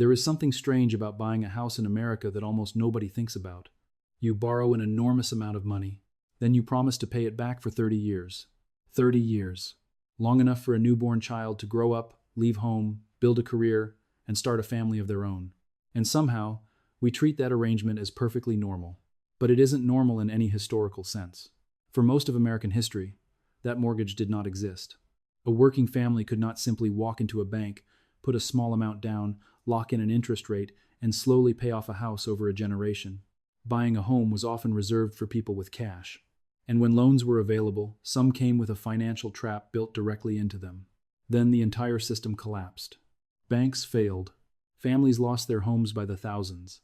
There is something strange about buying a house in America that almost nobody thinks about. You borrow an enormous amount of money, then you promise to pay it back for 30 years. 30 years. Long enough for a newborn child to grow up, leave home, build a career, and start a family of their own. And somehow, we treat that arrangement as perfectly normal. But it isn't normal in any historical sense. For most of American history, that mortgage did not exist. A working family could not simply walk into a bank, put a small amount down, lock in an interest rate, and slowly pay off a house over a generation. Buying a home was often reserved for people with cash. And when loans were available, some came with a financial trap built directly into them. Then the entire system collapsed. Banks failed. Families lost their homes by the thousands.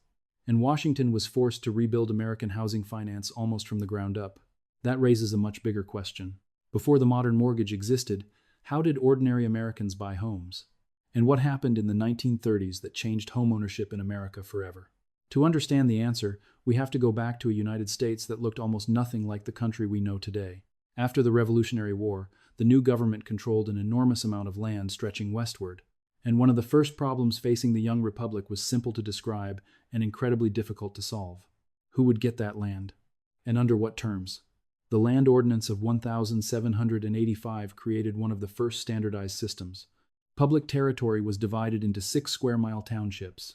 And Washington was forced to rebuild American housing finance almost from the ground up. That raises a much bigger question. Before the modern mortgage existed, how did ordinary Americans buy homes? And what happened in the 1930s that changed homeownership in America forever? To understand the answer, we have to go back to a United States that looked almost nothing like the country we know today. After the Revolutionary War, the new government controlled an enormous amount of land stretching westward. And one of the first problems facing the young republic was simple to describe and incredibly difficult to solve. Who would get that land? And under what terms? The Land Ordinance of 1785 created one of the first standardized systems. Public territory was divided into 6 square-mile townships.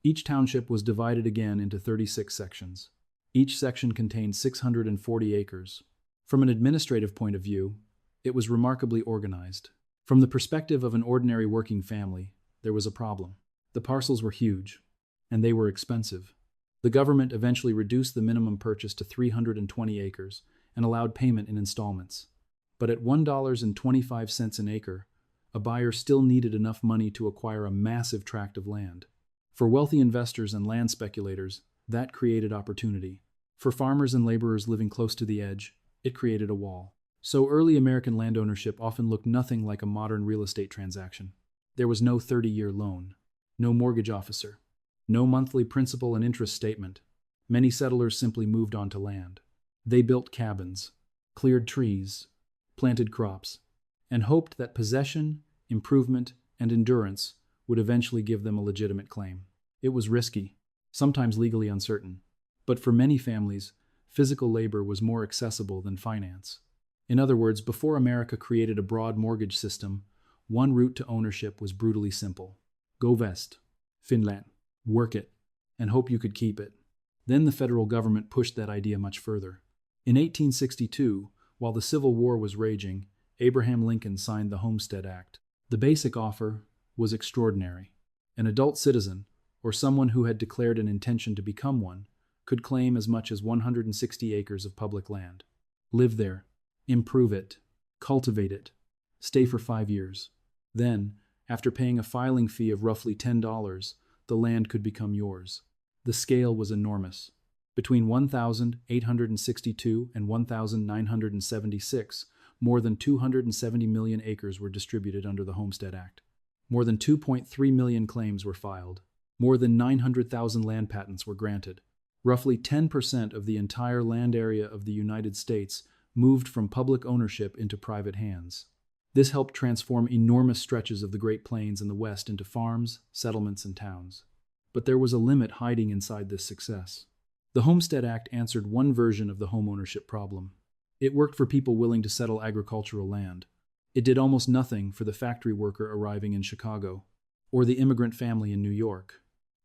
Each township was divided again into 36 sections. Each section contained 640 acres. From an administrative point of view, it was remarkably organized. From the perspective of an ordinary working family, there was a problem. The parcels were huge, and they were expensive. The government eventually reduced the minimum purchase to 320 acres and allowed payment in installments. But at $1.25 an acre, a buyer still needed enough money to acquire a massive tract of land. For wealthy investors and land speculators, that created opportunity. For farmers and laborers living close to the edge, it created a wall. So early American land ownership often looked nothing like a modern real estate transaction. There was no 30-year loan, no mortgage officer, no monthly principal and interest statement. Many settlers simply moved onto land. They built cabins, cleared trees, planted crops, and hoped that possession, improvement, and endurance would eventually give them a legitimate claim. It was risky, sometimes legally uncertain, but for many families, physical labor was more accessible than finance. In other words, before America created a broad mortgage system, one route to ownership was brutally simple. Go west, Finland, work it, and hope you could keep it. Then the federal government pushed that idea much further. In 1862, while the Civil War was raging, Abraham Lincoln signed the Homestead Act. The basic offer was extraordinary. An adult citizen, or someone who had declared an intention to become one, could claim as much as 160 acres of public land. Live there, improve it, cultivate it, stay for 5 years. Then, after paying a filing fee of roughly $10, the land could become yours. The scale was enormous. Between 1,862 and 1,976, more than 270 million acres were distributed under the Homestead Act. More than 2.3 million claims were filed. More than 900,000 land patents were granted. Roughly 10% of the entire land area of the United States moved from public ownership into private hands. This helped transform enormous stretches of the Great Plains in the West into farms, settlements, and towns. But there was a limit hiding inside this success. The Homestead Act answered one version of the homeownership problem. It worked for people willing to settle agricultural land. It did almost nothing for the factory worker arriving in Chicago, or the immigrant family in New York,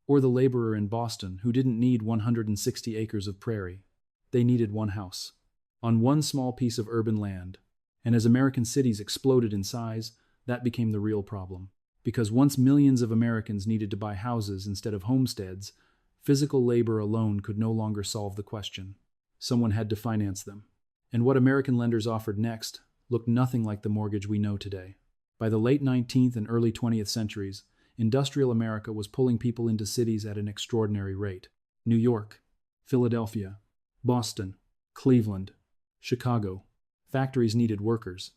or the laborer in Boston who didn't need 160 acres of prairie. They needed one house, on one small piece of urban land. And as American cities exploded in size, that became the real problem. Because once millions of Americans needed to buy houses instead of homesteads, physical labor alone could no longer solve the question. Someone had to finance them. And what American lenders offered next looked nothing like the mortgage we know today. By the late 19th and early 20th centuries, industrial America was pulling people into cities at an extraordinary rate. New York, Philadelphia, Boston, Cleveland, Chicago. Factories needed workers.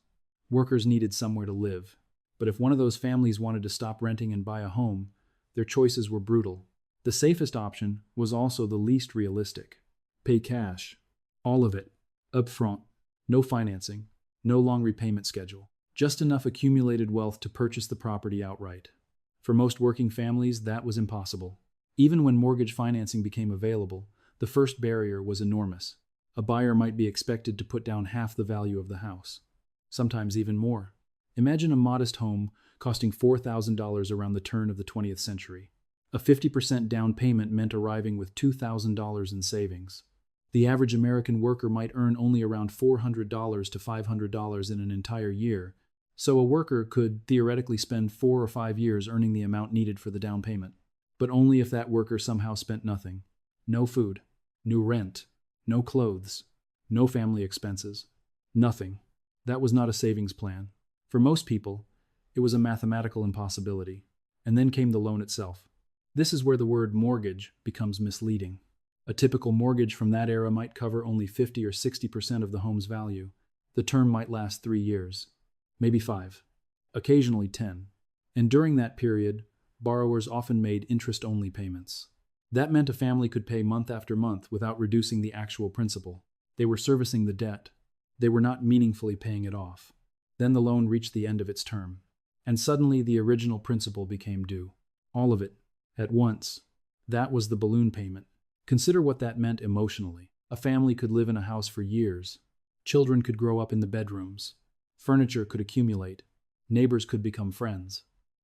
Workers needed somewhere to live. But if one of those families wanted to stop renting and buy a home, their choices were brutal. The safest option was also the least realistic. Pay cash. All of it. Up front. No financing. No long repayment schedule. Just enough accumulated wealth to purchase the property outright. For most working families, that was impossible. Even when mortgage financing became available, the first barrier was enormous. A buyer might be expected to put down half the value of the house, sometimes even more. Imagine a modest home costing $4,000 around the turn of the 20th century. A 50% down payment meant arriving with $2,000 in savings. The average American worker might earn only around $400 to $500 in an entire year, so a worker could theoretically spend 4 or 5 years earning the amount needed for the down payment. But only if that worker somehow spent nothing. No food, no rent, no clothes, no family expenses. Nothing. That was not a savings plan. For most people, it was a mathematical impossibility. And then came the loan itself. This is where the word mortgage becomes misleading. A typical mortgage from that era might cover only 50 or 60% of the home's value. The term might last 3 years, maybe 5, occasionally 10. And during that period, borrowers often made interest-only payments. That meant a family could pay month after month without reducing the actual principal. They were servicing the debt. They were not meaningfully paying it off. Then the loan reached the end of its term, and suddenly the original principal became due. All of it, at once. That was the balloon payment. Consider what that meant emotionally. A family could live in a house for years. Children could grow up in the bedrooms. Furniture could accumulate. Neighbors could become friends.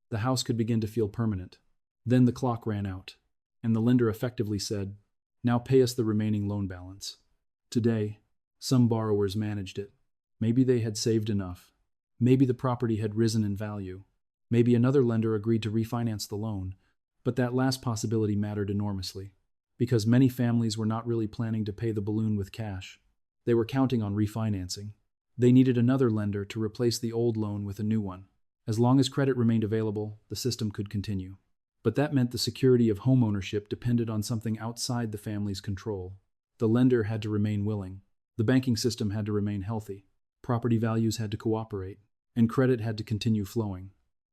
The house could begin to feel permanent. Then the clock ran out, and the lender effectively said, "Now pay us the remaining loan balance." Today, some borrowers managed it. Maybe they had saved enough. Maybe the property had risen in value. Maybe another lender agreed to refinance the loan, but that last possibility mattered enormously, because many families were not really planning to pay the balloon with cash. They were counting on refinancing. They needed another lender to replace the old loan with a new one. As long as credit remained available, the system could continue. But that meant the security of homeownership depended on something outside the family's control. The lender had to remain willing. The banking system had to remain healthy. Property values had to cooperate. And credit had to continue flowing.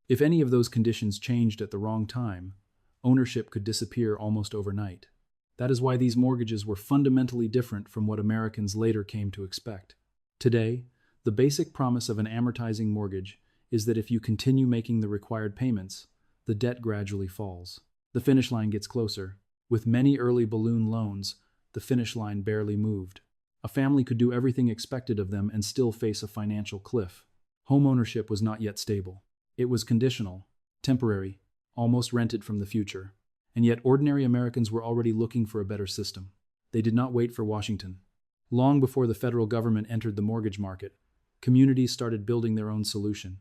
If any of those conditions changed at the wrong time, ownership could disappear almost overnight. That is why these mortgages were fundamentally different from what Americans later came to expect. Today, the basic promise of an amortizing mortgage is that if you continue making the required payments, the debt gradually falls. The finish line gets closer. With many early balloon loans, the finish line barely moved. A family could do everything expected of them and still face a financial cliff. Homeownership was not yet stable. It was conditional, temporary, almost rented from the future. And yet ordinary Americans were already looking for a better system. They did not wait for Washington. Long before the federal government entered the mortgage market, communities started building their own solution.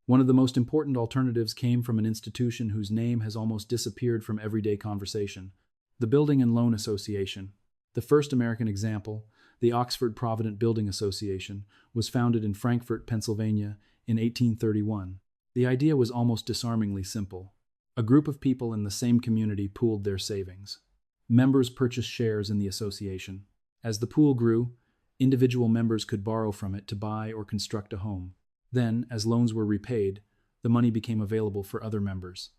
One of the most important alternatives came from an institution whose name has almost disappeared from everyday conversation: the Building and Loan Association. The first American example, the Oxford Provident Building Association, was founded in Frankfort, Pennsylvania in 1831. The idea was almost disarmingly simple. A group of people in the same community pooled their savings. Members purchased shares in the association. As the pool grew, individual members could borrow from it to buy or construct a home. Then, as loans were repaid, the money became available for other members.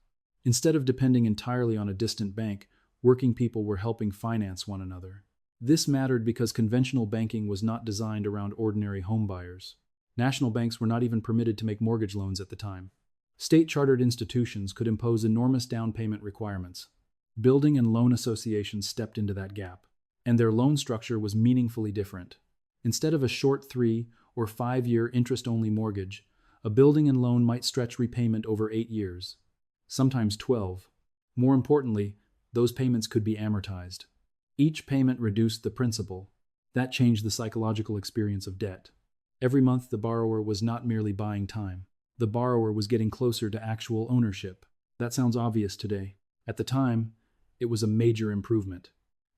Instead of depending entirely on a distant bank, working people were helping finance one another. This mattered because conventional banking was not designed around ordinary homebuyers. National banks were not even permitted to make mortgage loans at the time. State-chartered institutions could impose enormous down payment requirements. Building and loan associations stepped into that gap, and their loan structure was meaningfully different. Instead of a short 3 or 5-year interest-only mortgage, a building and loan might stretch repayment over 8 years, sometimes 12. More importantly, those payments could be amortized. Each payment reduced the principal. That changed the psychological experience of debt. Every month, the borrower was not merely buying time. The borrower was getting closer to actual ownership. That sounds obvious today. At the time, it was a major improvement,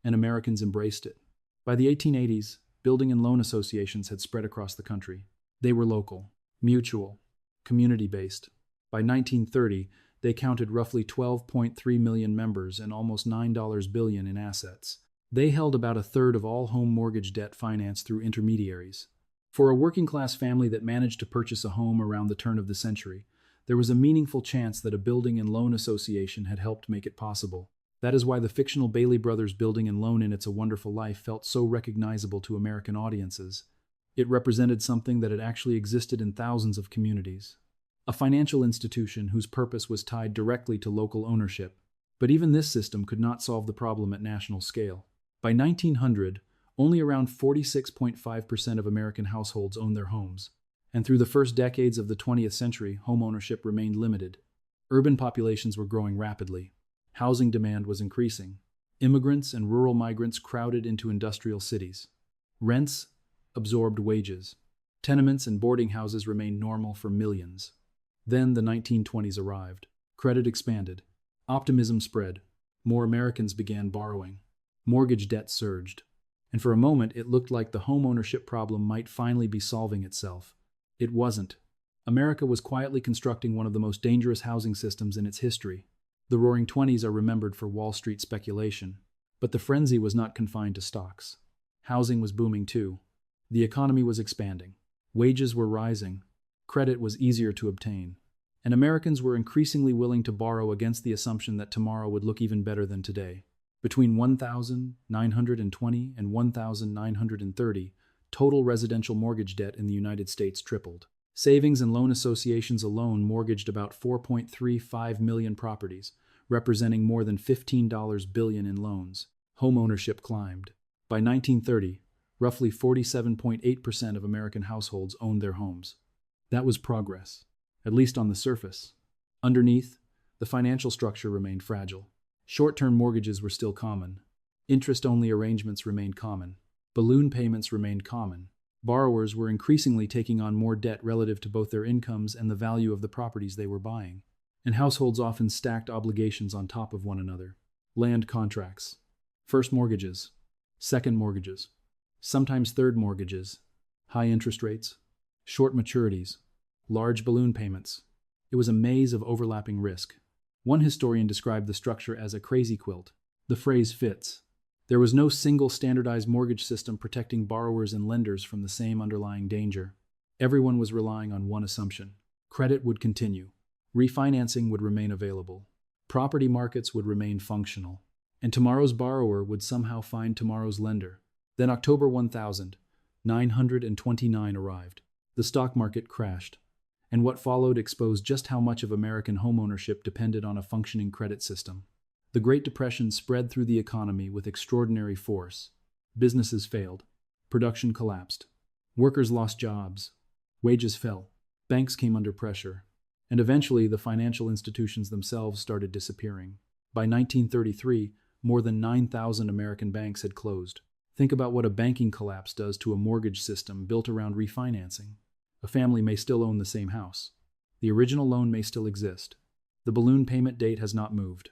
and Americans embraced it. By the 1880s, building and loan associations had spread across the country. They were local, mutual, community-based. By 1930, they counted roughly 12.3 million members and almost $9 billion in assets. They held about a third of all home mortgage debt financed through intermediaries. For a working-class family that managed to purchase a home around the turn of the century, there was a meaningful chance that a building and loan association had helped make it possible. That is why the fictional Bailey Brothers building and loan in It's a Wonderful Life felt so recognizable to American audiences. It represented something that had actually existed in thousands of communities. a financial institution whose purpose was tied directly to local ownership. But even this system could not solve the problem at national scale. By 1900, only around 46.5% of American households owned their homes, and through the first decades of the 20th century, homeownership remained limited. Urban populations were growing rapidly. Housing demand was increasing. Immigrants and rural migrants crowded into industrial cities. Rents absorbed wages. Tenements and boarding houses remained normal for millions. Then the 1920s arrived. Credit expanded. Optimism spread. More Americans began borrowing. Mortgage debt surged. And for a moment, it looked like the homeownership problem might finally be solving itself. It wasn't. America was quietly constructing one of the most dangerous housing systems in its history. The Roaring Twenties are remembered for Wall Street speculation. But the frenzy was not confined to stocks. Housing was booming too. The economy was expanding. Wages were rising. Credit was easier to obtain. And Americans were increasingly willing to borrow against the assumption that tomorrow would look even better than today. Between 1,920 and 1,930, total residential mortgage debt in the United States tripled. Savings and loan associations alone mortgaged about 4.35 million properties, representing more than $15 billion in loans. Homeownership climbed. By 1930, roughly 47.8% of American households owned their homes. That was progress, at least on the surface. Underneath, the financial structure remained fragile. Short-term mortgages were still common. Interest-only arrangements remained common. Balloon payments remained common. Borrowers were increasingly taking on more debt relative to both their incomes and the value of the properties they were buying. And households often stacked obligations on top of one another. Land contracts, first mortgages, second mortgages, sometimes third mortgages, high interest rates, short maturities, large balloon payments. It was a maze of overlapping risk. One historian described the structure as a crazy quilt. The phrase fits. There was no single standardized mortgage system protecting borrowers and lenders from the same underlying danger. Everyone was relying on one assumption. Credit would continue. Refinancing would remain available. Property markets would remain functional. And tomorrow's borrower would somehow find tomorrow's lender. Then October 1929 arrived. The stock market crashed. And what followed exposed just how much of American homeownership depended on a functioning credit system. The Great Depression spread through the economy with extraordinary force. Businesses failed. Production collapsed. Workers lost jobs. Wages fell. Banks came under pressure. And eventually, the financial institutions themselves started disappearing. By 1933, more than 9,000 American banks had closed. Think about what a banking collapse does to a mortgage system built around refinancing. A family may still own the same house. The original loan may still exist. The balloon payment date has not moved.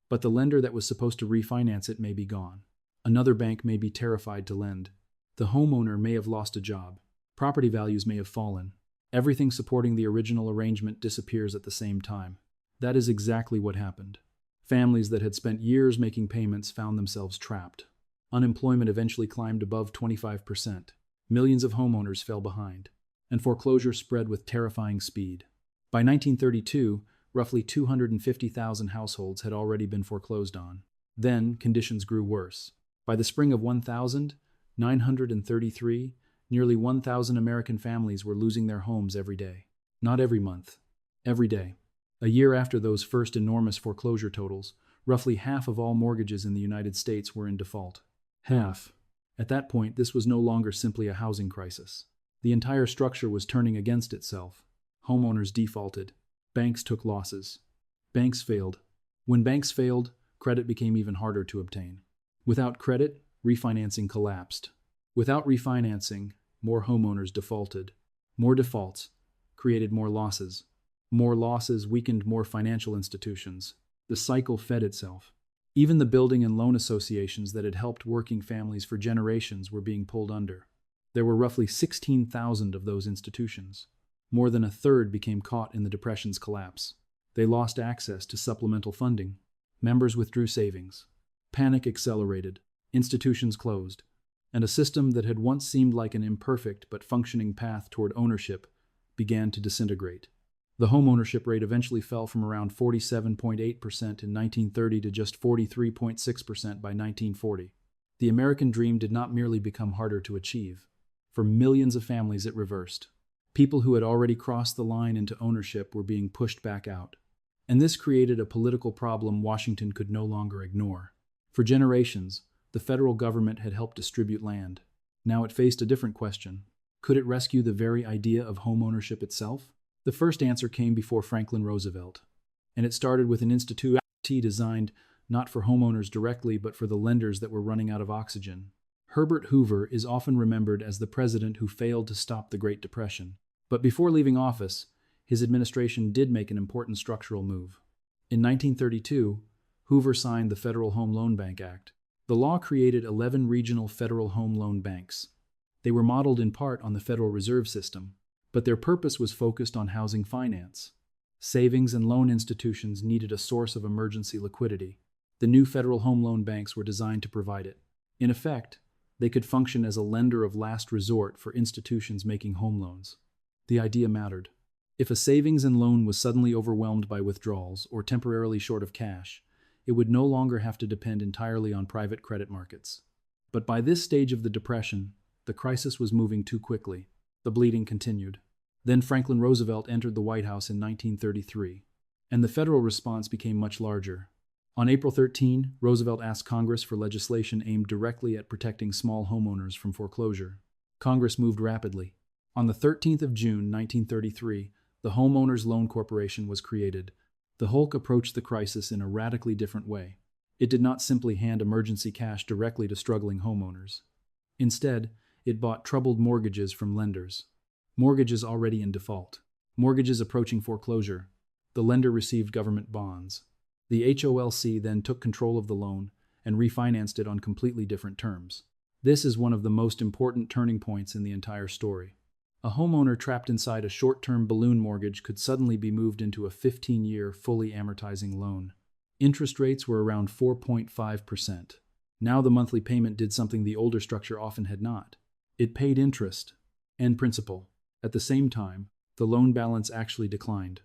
But the lender that was supposed to refinance it may be gone. Another bank may be terrified to lend. The homeowner may have lost a job. Property values may have fallen. Everything supporting the original arrangement disappears at the same time. That is exactly what happened. Families that had spent years making payments found themselves trapped. Unemployment eventually climbed above 25%. Millions of homeowners fell behind. And foreclosure spread with terrifying speed. By 1932, roughly 250,000 households had already been foreclosed on. Then, conditions grew worse. By the spring of 1933, nearly 1,000 American families were losing their homes every day. Not every month. Every day. A year after those first enormous foreclosure totals, roughly half of all mortgages in the United States were in default. Half. At that point, this was no longer simply a housing crisis. The entire structure was turning against itself. Homeowners defaulted. Banks took losses. Banks failed. When banks failed, credit became even harder to obtain. Without credit, refinancing collapsed. Without refinancing, more homeowners defaulted. More defaults created more losses. More losses weakened more financial institutions. The cycle fed itself. Even the building and loan associations that had helped working families for generations were being pulled under. There were roughly 16,000 of those institutions. More than a third became caught in the Depression's collapse. They lost access to supplemental funding. Members withdrew savings. Panic accelerated. Institutions closed. And a system that had once seemed like an imperfect but functioning path toward ownership began to disintegrate. The homeownership rate eventually fell from around 47.8% in 1930 to just 43.6% by 1940. The American dream did not merely become harder to achieve. For millions of families, it reversed. People who had already crossed the line into ownership were being pushed back out. And this created a political problem Washington could no longer ignore. For generations, the federal government had helped distribute land. Now it faced a different question. Could it rescue the very idea of homeownership itself? The first answer came before Franklin Roosevelt, and it started with an institute designed not for homeowners directly but for the lenders that were running out of oxygen. Herbert Hoover is often remembered as the president who failed to stop the Great Depression. But before leaving office, his administration did make an important structural move. In 1932, Hoover signed the Federal Home Loan Bank Act. The law created 11 regional federal home loan banks. They were modeled in part on the Federal Reserve System, but their purpose was focused on housing finance. Savings and loan institutions needed a source of emergency liquidity. The new federal home loan banks were designed to provide it. In effect, they could function as a lender of last resort for institutions making home loans. The idea mattered. If a savings and loan was suddenly overwhelmed by withdrawals or temporarily short of cash, it would no longer have to depend entirely on private credit markets. But by this stage of the Depression, the crisis was moving too quickly. The bleeding continued. Then Franklin Roosevelt entered the White House in 1933, and the federal response became much larger. On April 13, Roosevelt asked Congress for legislation aimed directly at protecting small homeowners from foreclosure. Congress moved rapidly. On the 13th of June, 1933, the Homeowners Loan Corporation was created. The HOLC approached the crisis in a radically different way. It did not simply hand emergency cash directly to struggling homeowners. Instead, it bought troubled mortgages from lenders. Mortgages already in default. Mortgages approaching foreclosure. The lender received government bonds. The HOLC then took control of the loan and refinanced it on completely different terms. This is one of the most important turning points in the entire story. A homeowner trapped inside a short-term balloon mortgage could suddenly be moved into a 15-year, fully amortizing loan. Interest rates were around 4.5%. Now the monthly payment did something the older structure often had not. It paid interest and principal. At the same time, the loan balance actually declined.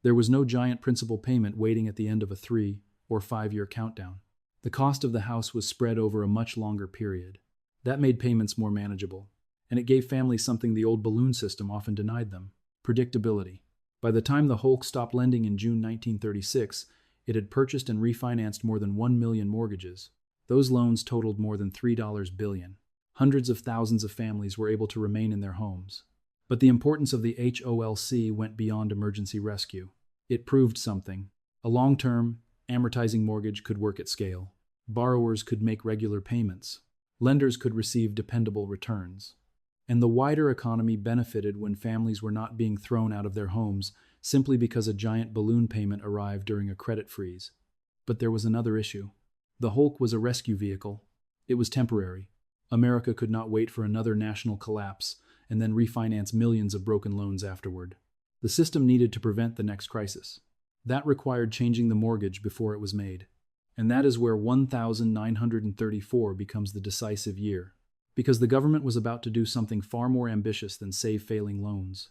There was no giant principal payment waiting at the end of a 3- or 5-year countdown. The cost of the house was spread over a much longer period. That made payments more manageable, and it gave families something the old balloon system often denied them: predictability. By the time the HOLC stopped lending in June 1936, it had purchased and refinanced more than 1 million mortgages. Those loans totaled more than $3 billion. Hundreds of thousands of families were able to remain in their homes. But the importance of the HOLC went beyond emergency rescue. It proved something. A long-term, amortizing mortgage could work at scale. Borrowers could make regular payments. Lenders could receive dependable returns. And the wider economy benefited when families were not being thrown out of their homes simply because a giant balloon payment arrived during a credit freeze. But there was another issue. The HOLC was a rescue vehicle. It was temporary. America could not wait for another national collapse and then refinance millions of broken loans afterward. The system needed to prevent the next crisis. That required changing the mortgage before it was made. And that is where 1934 becomes the decisive year. Because the government was about to do something far more ambitious than save failing loans.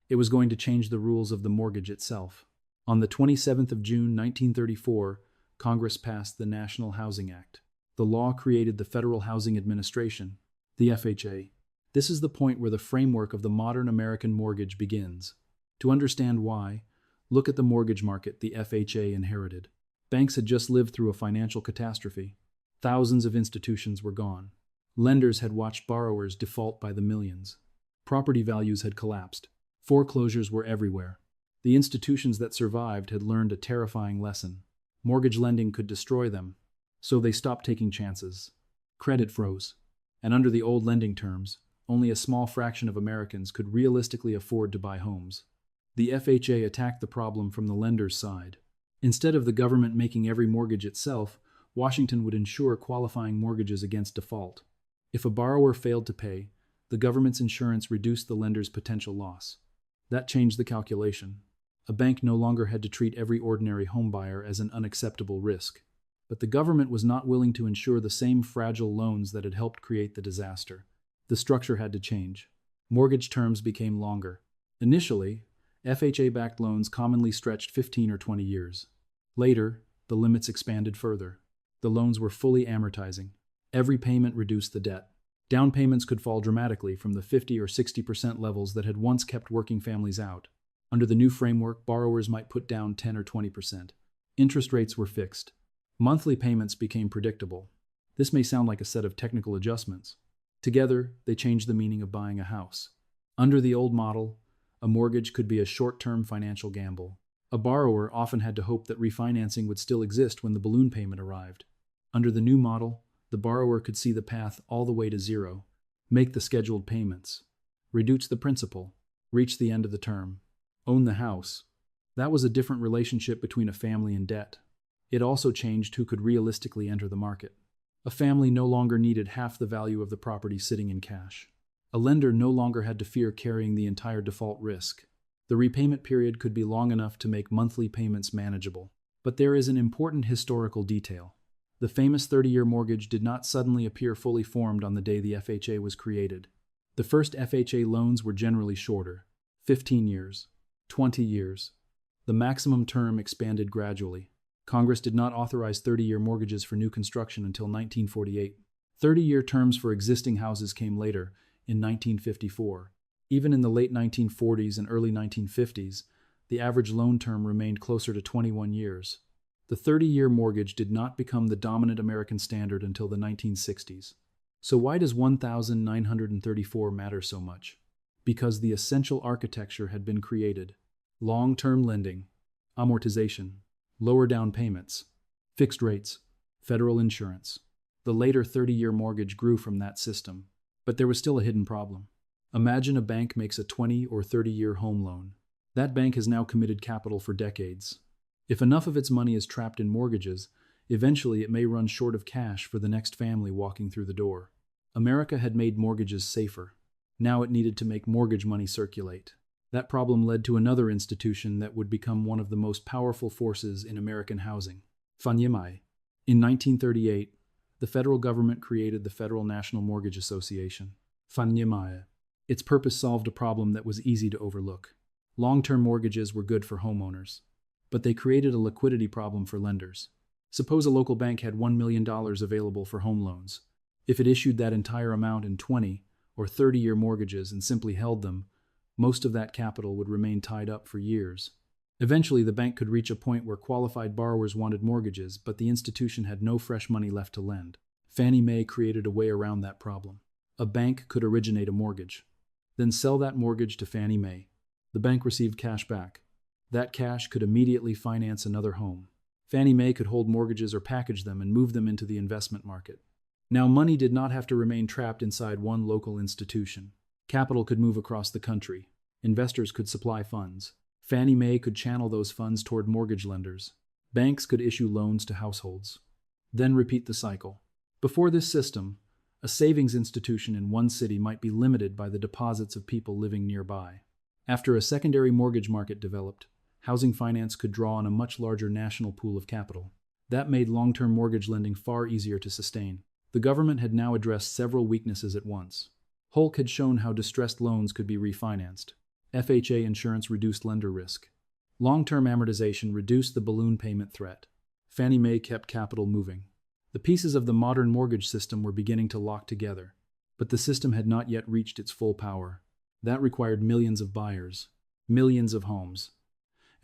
It was going to change the rules of the mortgage itself. On the 27th of June 1934, Congress passed the National Housing Act. The law created the Federal Housing Administration, the FHA. This is the point where the framework of the modern American mortgage begins. To understand why, look at the mortgage market the FHA inherited. Banks had just lived through a financial catastrophe. Thousands of institutions were gone. Lenders had watched borrowers default by the millions. Property values had collapsed. Foreclosures were everywhere. The institutions that survived had learned a terrifying lesson. Mortgage lending could destroy them, so they stopped taking chances. Credit froze, and under the old lending terms, only a small fraction of Americans could realistically afford to buy homes. The FHA attacked the problem from the lender's side. Instead of the government making every mortgage itself, Washington would ensure qualifying mortgages against default. If a borrower failed to pay, the government's insurance reduced the lender's potential loss. That changed the calculation. A bank no longer had to treat every ordinary homebuyer as an unacceptable risk. But the government was not willing to insure the same fragile loans that had helped create the disaster. The structure had to change. Mortgage terms became longer. Initially, FHA-backed loans commonly stretched 15 or 20 years. Later, the limits expanded further. The loans were fully amortizing. Every payment reduced the debt. Down payments could fall dramatically from the 50 or 60% levels that had once kept working families out. Under the new framework, borrowers might put down 10 or 20%. Interest rates were fixed. Monthly payments became predictable. This may sound like a set of technical adjustments. Together, they changed the meaning of buying a house. Under the old model, a mortgage could be a short-term financial gamble. A borrower often had to hope that refinancing would still exist when the balloon payment arrived. Under the new model, the borrower could see the path all the way to zero, make the scheduled payments, reduce the principal, reach the end of the term, own the house. That was a different relationship between a family and debt. It also changed who could realistically enter the market. A family no longer needed half the value of the property sitting in cash. A lender no longer had to fear carrying the entire default risk. The repayment period could be long enough to make monthly payments manageable. But there is an important historical detail. The famous 30-year mortgage did not suddenly appear fully formed on the day the FHA was created. The first FHA loans were generally shorter, 15 years, 20 years. The maximum term expanded gradually. Congress did not authorize 30-year mortgages for new construction until 1948. 30-year terms for existing houses came later, in 1954. Even in the late 1940s and early 1950s, the average loan term remained closer to 21 years. The 30-year mortgage did not become the dominant American standard until the 1960s. So why does 1934 matter so much? Because the essential architecture had been created. Long-term lending, amortization, lower down payments, fixed rates, federal insurance. The later 30-year mortgage grew from that system. But there was still a hidden problem. Imagine a bank makes a 20 or 30-year home loan. That bank has now committed capital for decades. If enough of its money is trapped in mortgages, eventually it may run short of cash for the next family walking through the door. America had made mortgages safer. Now it needed to make mortgage money circulate. That problem led to another institution that would become one of the most powerful forces in American housing, Fannie Mae. In 1938, the federal government created the Federal National Mortgage Association, Fannie Mae. Its purpose solved a problem that was easy to overlook. Long-term mortgages were good for homeowners, but they created a liquidity problem for lenders. Suppose a local bank had $1 million available for home loans. If it issued that entire amount in 20 or 30-year mortgages and simply held them, most of that capital would remain tied up for years. Eventually, the bank could reach a point where qualified borrowers wanted mortgages, but the institution had no fresh money left to lend. Fannie Mae created a way around that problem. A bank could originate a mortgage, then sell that mortgage to Fannie Mae. The bank received cash back. That cash could immediately finance another home. Fannie Mae could hold mortgages or package them and move them into the investment market. Now, money did not have to remain trapped inside one local institution. Capital could move across the country. Investors could supply funds. Fannie Mae could channel those funds toward mortgage lenders. Banks could issue loans to households. Then repeat the cycle. Before this system, a savings institution in one city might be limited by the deposits of people living nearby. After a secondary mortgage market developed, housing finance could draw on a much larger national pool of capital. That made long-term mortgage lending far easier to sustain. The government had now addressed several weaknesses at once. HOLC had shown how distressed loans could be refinanced. FHA insurance reduced lender risk. Long-term amortization reduced the balloon payment threat. Fannie Mae kept capital moving. The pieces of the modern mortgage system were beginning to lock together, but the system had not yet reached its full power. That required millions of buyers, millions of homes.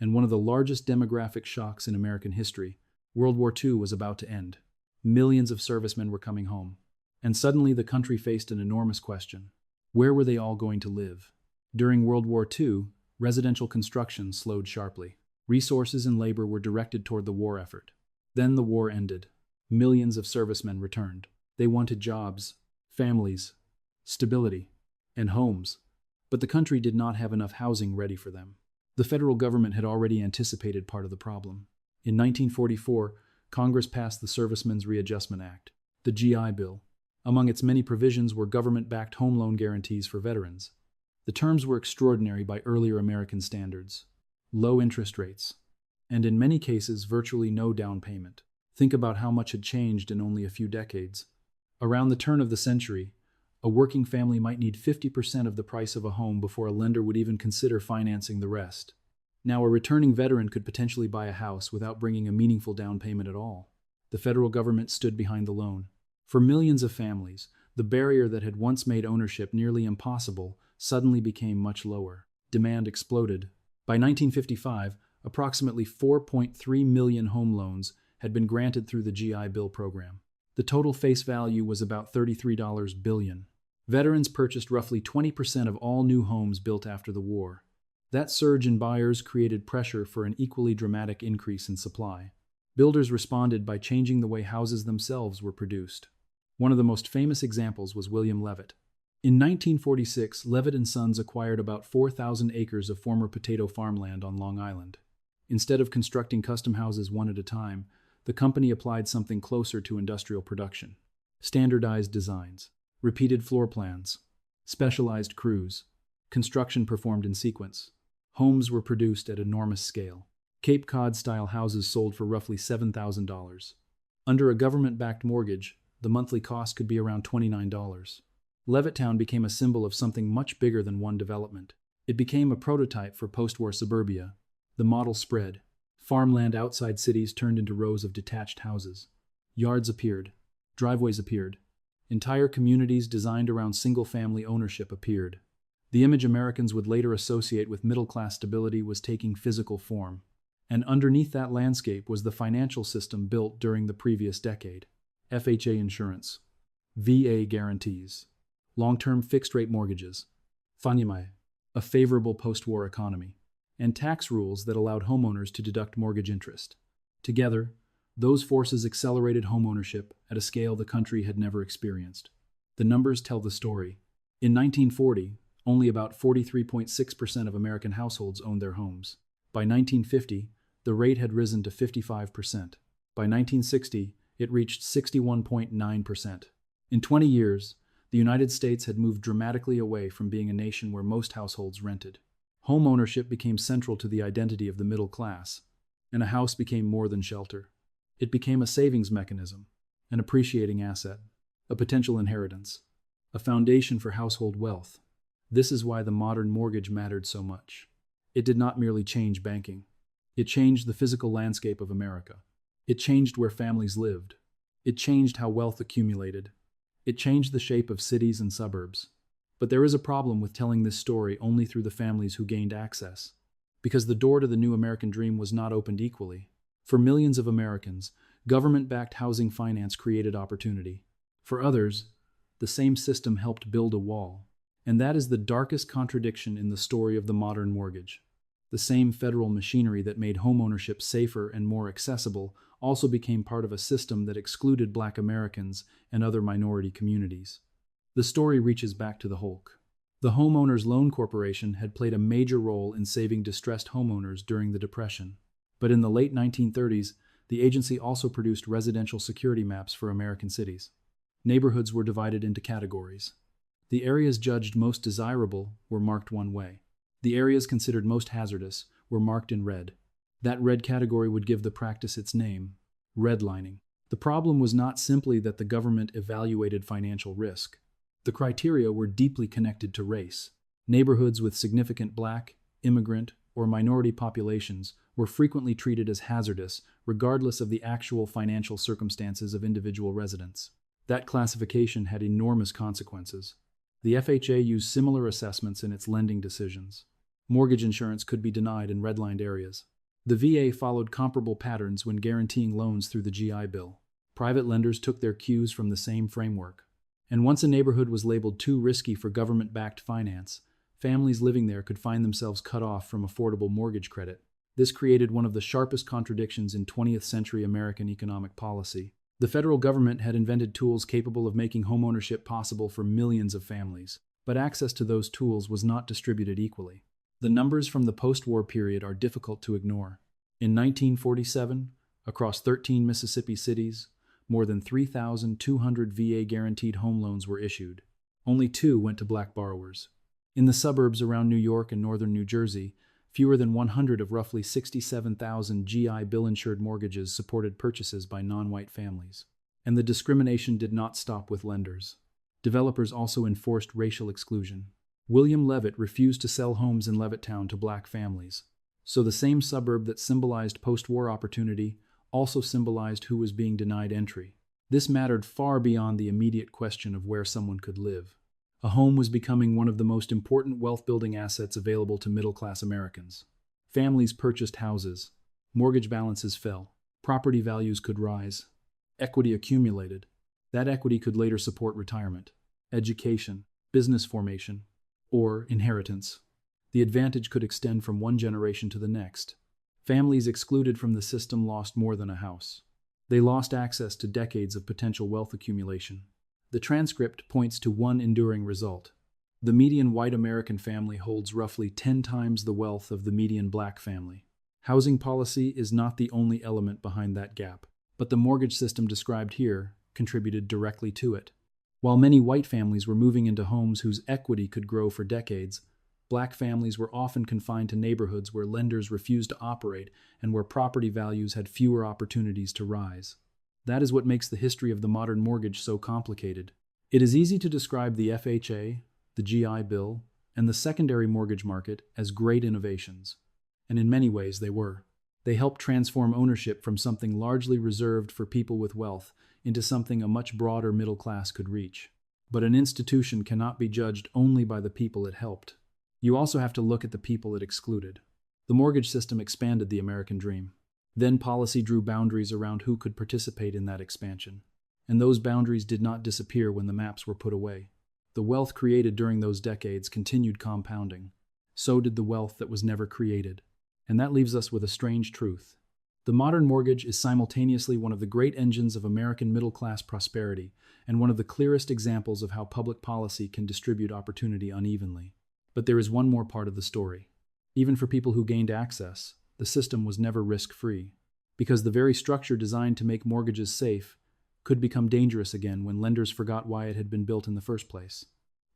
And one of the largest demographic shocks in American history, World War II was about to end. Millions of servicemen were coming home. And suddenly the country faced an enormous question. Where were they all going to live? During World War II, residential construction slowed sharply. Resources and labor were directed toward the war effort. Then the war ended. Millions of servicemen returned. They wanted jobs, families, stability, and homes. But the country did not have enough housing ready for them. The federal government had already anticipated part of the problem. In 1944, Congress passed the Servicemen's Readjustment Act, the GI Bill. Among its many provisions were government-backed home loan guarantees for veterans. The terms were extraordinary by earlier American standards. Low interest rates, and in many cases virtually no down payment. Think about how much had changed in only a few decades. Around the turn of the century, a working family might need 50% of the price of a home before a lender would even consider financing the rest. Now, a returning veteran could potentially buy a house without bringing a meaningful down payment at all. The federal government stood behind the loan. For millions of families, The barrier that had once made ownership nearly impossible suddenly became much lower. Demand exploded. By 1955, approximately 4.3 million home loans had been granted through the GI Bill program. The total face value was about $33 billion. Veterans purchased roughly 20% of all new homes built after the war. That surge in buyers created pressure for an equally dramatic increase in supply. Builders responded by changing the way houses themselves were produced. One of the most famous examples was William Levitt. In 1946, Levitt & Sons acquired about 4,000 acres of former potato farmland on Long Island. Instead of constructing custom houses one at a time, the company applied something closer to industrial production. Standardized designs, repeated floor plans, specialized crews, construction performed in sequence. Homes were produced at enormous scale. Cape Cod-style houses sold for roughly $7,000. Under a government-backed mortgage, the monthly cost could be around $29. Levittown became a symbol of something much bigger than one development. It became a prototype for post-war suburbia. The model spread. Farmland outside cities turned into rows of detached houses. Yards appeared. Driveways appeared. Entire communities designed around single-family ownership appeared. The image Americans would later associate with middle-class stability was taking physical form. And underneath that landscape was the financial system built during the previous decade. FHA insurance, VA guarantees, long-term fixed-rate mortgages, Fannie Mae, a favorable post-war economy, and tax rules that allowed homeowners to deduct mortgage interest. Together, those forces accelerated homeownership at a scale the country had never experienced. The numbers tell the story. In 1940, only about 43.6% of American households owned their homes. By 1950, the rate had risen to 55%. By 1960, it reached 61.9%. In 20 years, the United States had moved dramatically away from being a nation where most households rented. Home ownership became central to the identity of the middle class, and a house became more than shelter. It became a savings mechanism, an appreciating asset, a potential inheritance, a foundation for household wealth. This is why the modern mortgage mattered so much. It did not merely change banking. It changed the physical landscape of America. It changed where families lived. It changed how wealth accumulated. It changed the shape of cities and suburbs. But there is a problem with telling this story only through the families who gained access, because the door to the new American dream was not opened equally. For millions of Americans, government-backed housing finance created opportunity. For others, the same system helped build a wall. And that is the darkest contradiction in the story of the modern mortgage. The same federal machinery that made homeownership safer and more accessible also became part of a system that excluded Black Americans and other minority communities. The story reaches back to the HOLC. The Homeowners Loan Corporation had played a major role in saving distressed homeowners during the Depression. But in the late 1930s, the agency also produced residential security maps for American cities. Neighborhoods were divided into categories. The areas judged most desirable were marked one way. The areas considered most hazardous were marked in red. That red category would give the practice its name, redlining. The problem was not simply that the government evaluated financial risk. The criteria were deeply connected to race. Neighborhoods with significant Black, immigrant, or minority populations were frequently treated as hazardous, regardless of the actual financial circumstances of individual residents. That classification had enormous consequences. The FHA used similar assessments in its lending decisions. Mortgage insurance could be denied in redlined areas. The VA followed comparable patterns when guaranteeing loans through the GI Bill. Private lenders took their cues from the same framework. And once a neighborhood was labeled too risky for government-backed finance, families living there could find themselves cut off from affordable mortgage credit. This created one of the sharpest contradictions in 20th century American economic policy. The federal government had invented tools capable of making homeownership possible for millions of families, but access to those tools was not distributed equally. The numbers from the post-war period are difficult to ignore. In 1947, across 13 Mississippi cities, more than 3,200 VA-guaranteed home loans were issued. Only 2 went to Black borrowers. In the suburbs around New York and northern New Jersey, fewer than 100 of roughly 67,000 GI Bill-insured mortgages supported purchases by non-white families. And the discrimination did not stop with lenders. Developers also enforced racial exclusion. William Levitt refused to sell homes in Levittown to Black families. So the same suburb that symbolized post-war opportunity also symbolized who was being denied entry. This mattered far beyond the immediate question of where someone could live. A home was becoming one of the most important wealth-building assets available to middle-class Americans. Families purchased houses. Mortgage balances fell. Property values could rise. Equity accumulated. That equity could later support retirement, education, business formation, or inheritance. The advantage could extend from one generation to the next. Families excluded from the system lost more than a house. They lost access to decades of potential wealth accumulation. The transcript points to one enduring result. The median white American family holds roughly 10 times the wealth of the median black family. Housing policy is not the only element behind that gap, but the mortgage system described here contributed directly to it. While many white families were moving into homes whose equity could grow for decades, black families were often confined to neighborhoods where lenders refused to operate and where property values had fewer opportunities to rise. That is what makes the history of the modern mortgage so complicated. It is easy to describe the FHA, the GI Bill, and the secondary mortgage market as great innovations. And in many ways they were. They helped transform ownership from something largely reserved for people with wealth into something a much broader middle class could reach. But an institution cannot be judged only by the people it helped. You also have to look at the people it excluded. The mortgage system expanded the American dream. Then policy drew boundaries around who could participate in that expansion. And those boundaries did not disappear when the maps were put away. The wealth created during those decades continued compounding. So did the wealth that was never created. And that leaves us with a strange truth. The modern mortgage is simultaneously one of the great engines of American middle-class prosperity and one of the clearest examples of how public policy can distribute opportunity unevenly. But there is one more part of the story. Even for people who gained access, the system was never risk-free, because the very structure designed to make mortgages safe could become dangerous again when lenders forgot why it had been built in the first place.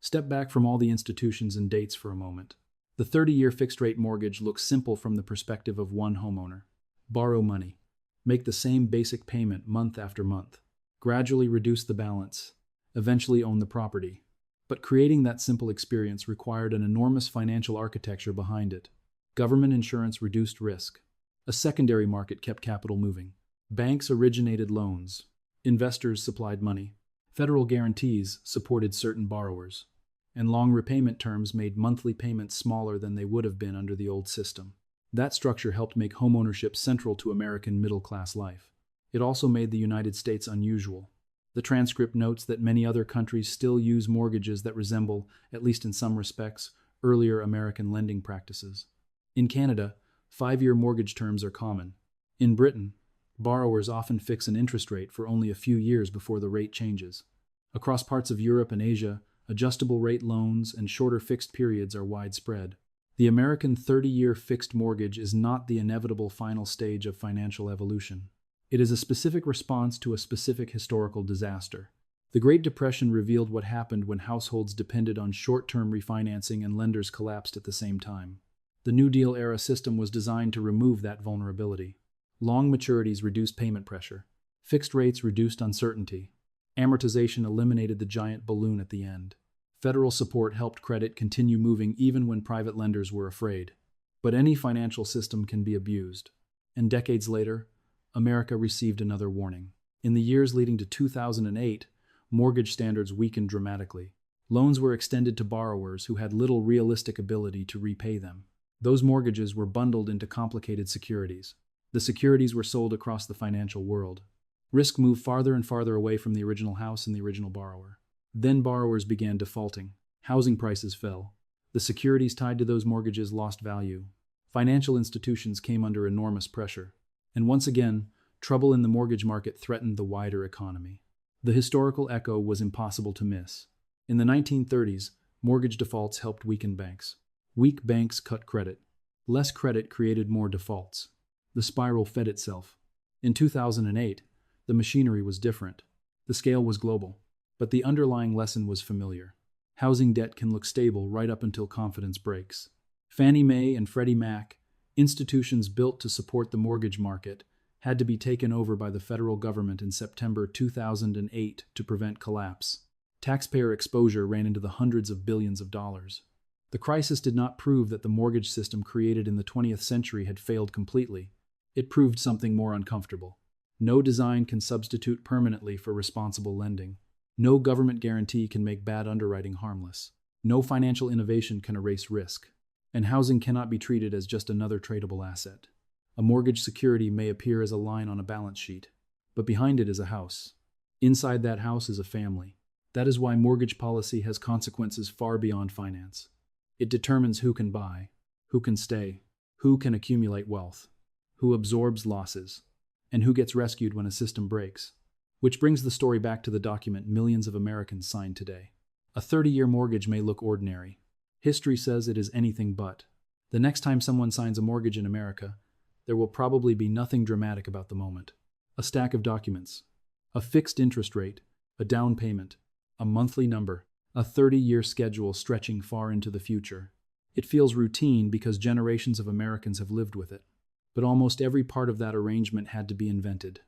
Step back from all the institutions and dates for a moment. The 30-year fixed-rate mortgage looks simple from the perspective of one homeowner. Borrow money. Make the same basic payment month after month. Gradually reduce the balance. Eventually own the property. But creating that simple experience required an enormous financial architecture behind it. Government insurance reduced risk. A secondary market kept capital moving. Banks originated loans. Investors supplied money. Federal guarantees supported certain borrowers. And long repayment terms made monthly payments smaller than they would have been under the old system. That structure helped make homeownership central to American middle-class life. It also made the United States unusual. The transcript notes that many other countries still use mortgages that resemble, at least in some respects, earlier American lending practices. In Canada, 5-year mortgage terms are common. In Britain, borrowers often fix an interest rate for only a few years before the rate changes. Across parts of Europe and Asia, adjustable rate loans and shorter fixed periods are widespread. The American 30-year fixed mortgage is not the inevitable final stage of financial evolution. It is a specific response to a specific historical disaster. The Great Depression revealed what happened when households depended on short-term refinancing and lenders collapsed at the same time. The New Deal-era system was designed to remove that vulnerability. Long maturities reduced payment pressure. Fixed rates reduced uncertainty. Amortization eliminated the giant balloon at the end. Federal support helped credit continue moving even when private lenders were afraid. But any financial system can be abused. And decades later, America received another warning. In the years leading to 2008, mortgage standards weakened dramatically. Loans were extended to borrowers who had little realistic ability to repay them. Those mortgages were bundled into complicated securities. The securities were sold across the financial world. Risk moved farther and farther away from the original house and the original borrower. Then borrowers began defaulting. Housing prices fell. The securities tied to those mortgages lost value. Financial institutions came under enormous pressure. And once again, trouble in the mortgage market threatened the wider economy. The historical echo was impossible to miss. In the 1930s, mortgage defaults helped weaken banks. Weak banks cut credit. Less credit created more defaults. The spiral fed itself. In 2008, the machinery was different. The scale was global. But the underlying lesson was familiar. Housing debt can look stable right up until confidence breaks. Fannie Mae and Freddie Mac, institutions built to support the mortgage market, had to be taken over by the federal government in September 2008 to prevent collapse. Taxpayer exposure ran into the hundreds of billions of dollars. The crisis did not prove that the mortgage system created in the 20th century had failed completely. It proved something more uncomfortable. No design can substitute permanently for responsible lending. No government guarantee can make bad underwriting harmless. No financial innovation can erase risk. And housing cannot be treated as just another tradable asset. A mortgage security may appear as a line on a balance sheet, but behind it is a house. Inside that house is a family. That is why mortgage policy has consequences far beyond finance. It determines who can buy, who can stay, who can accumulate wealth, who absorbs losses, and who gets rescued when a system breaks. Which brings the story back to the document millions of Americans signed today. A 30-year mortgage may look ordinary. History says it is anything but. The next time someone signs a mortgage in America, there will probably be nothing dramatic about the moment. A stack of documents, a fixed interest rate, a down payment, a monthly number, a 30-year schedule stretching far into the future. It feels routine because generations of Americans have lived with it. But almost every part of that arrangement had to be invented.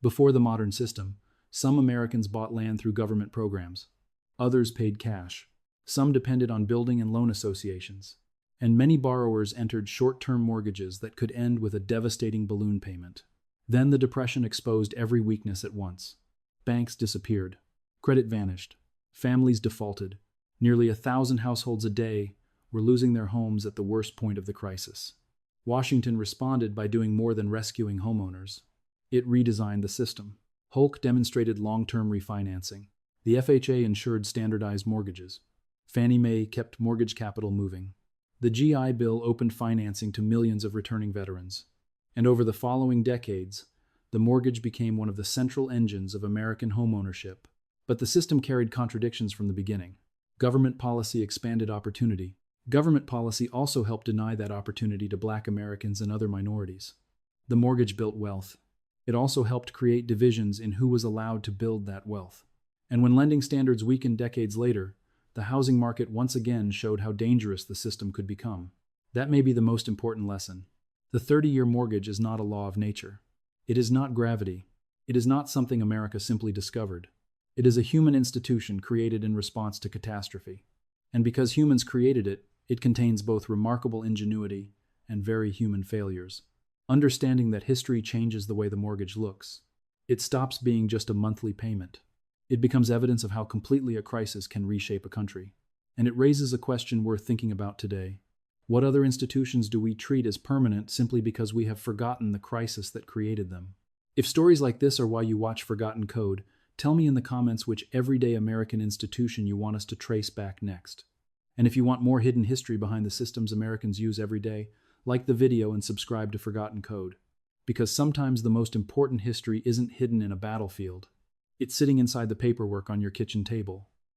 Before the modern system, some Americans bought land through government programs. Others paid cash. Some depended on building and loan associations. And many borrowers entered short-term mortgages that could end with a devastating balloon payment. Then the Depression exposed every weakness at once. Banks disappeared. Credit vanished. Families defaulted. Nearly 1,000 households a day were losing their homes at the worst point of the crisis. Washington responded by doing more than rescuing homeowners. It redesigned the system. HOLC demonstrated long-term refinancing. The FHA ensured standardized mortgages. Fannie Mae kept mortgage capital moving. The GI Bill opened financing to millions of returning veterans. And over the following decades, the mortgage became one of the central engines of American homeownership. But the system carried contradictions from the beginning. Government policy expanded opportunity. Government policy also helped deny that opportunity to Black Americans and other minorities. The mortgage built wealth. It also helped create divisions in who was allowed to build that wealth. And when lending standards weakened decades later, the housing market once again showed how dangerous the system could become. That may be the most important lesson. The 30-year mortgage is not a law of nature. It is not gravity. It is not something America simply discovered. It is a human institution created in response to catastrophe. And because humans created it, it contains both remarkable ingenuity and very human failures. Understanding that history changes the way the mortgage looks. It stops being just a monthly payment. It becomes evidence of how completely a crisis can reshape a country. And it raises a question worth thinking about today. What other institutions do we treat as permanent simply because we have forgotten the crisis that created them? If stories like this are why you watch Forgotten Code, tell me in the comments which everyday American institution you want us to trace back next. And if you want more hidden history behind the systems Americans use every day, like the video and subscribe to Forgotten Code. Because sometimes the most important history isn't hidden in a battlefield. It's sitting inside the paperwork on your kitchen table.